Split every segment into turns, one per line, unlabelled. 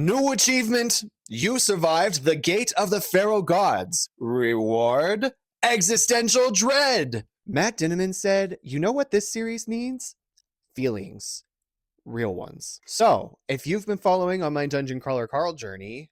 New achievement. You survived the Gate of the Pharaoh Gods. Reward. Existential dread. Matt Dinniman said, you know what this series needs? Feelings. Real ones. So, if you've been following on my Dungeon Crawler Carl journey,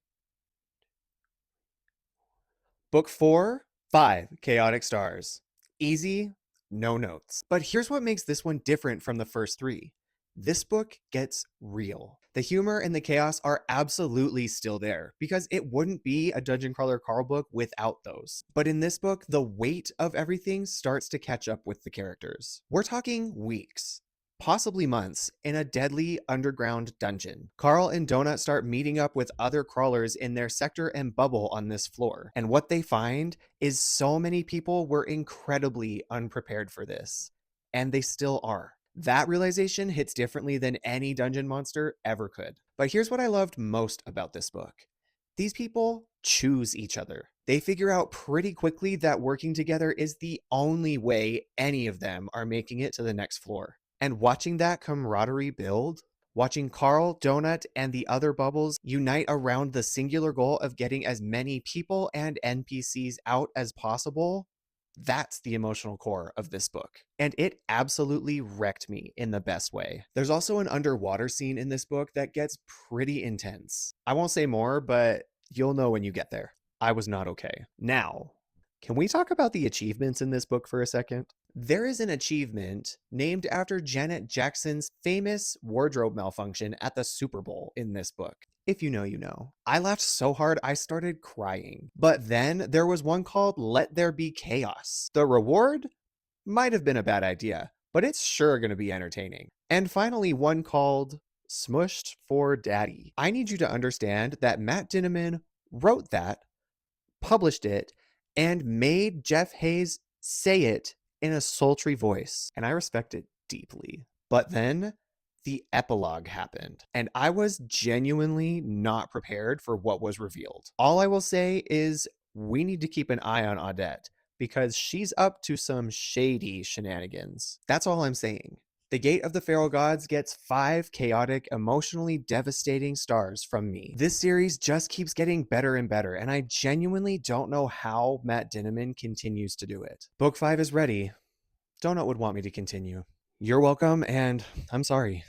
Book 4, 5 Chaotic Stars. Easy, no notes. But here's what makes this one different from the first three. This book gets real. The humor and the chaos are absolutely still there because it wouldn't be a Dungeon Crawler Carl book without those. But in this book, the weight of everything starts to catch up with the characters. We're talking weeks, possibly months, in a deadly underground dungeon. Carl and Donut start meeting up with other crawlers in their sector and bubble on this floor. And what they find is so many people were incredibly unprepared for this. And they still are. That realization hits differently than any dungeon monster ever could. But here's what I loved most about this book. These people choose each other. They figure out pretty quickly that working together is the only way any of them are making it to the next floor. And watching that camaraderie build, watching Carl, Donut, and the other bubbles unite around the singular goal of getting as many people and NPCs out as possible, that's the emotional core of this book. And it absolutely wrecked me in the best way. There's also an underwater scene in this book that gets pretty intense. I won't say more, but you'll know when you get there. I was not okay. Now, can we talk about the achievements in this book for a second? There is an achievement named after Janet Jackson's famous wardrobe malfunction at the Super Bowl in this book. If you know, you know. I laughed so hard I started crying. But then there was one called Let There Be Chaos. The reward might have been a bad idea, but it's sure going to be entertaining. And finally, one called Smushed for Daddy. I need you to understand that Matt Dinniman wrote that, published it, and made Jeff Hayes say it in a sultry voice. And I respect it deeply. But then the epilogue happened, and I was genuinely not prepared for what was revealed. All I will say is we need to keep an eye on Audette because she's up to some shady shenanigans. That's all I'm saying. The Gate of the Pharaoh Gods gets 5 chaotic, emotionally devastating stars from me. This series just keeps getting better and better, and I genuinely don't know how Matt Dinniman continues to do it. Book 5 is ready. Donut would want me to continue. You're welcome, and I'm sorry.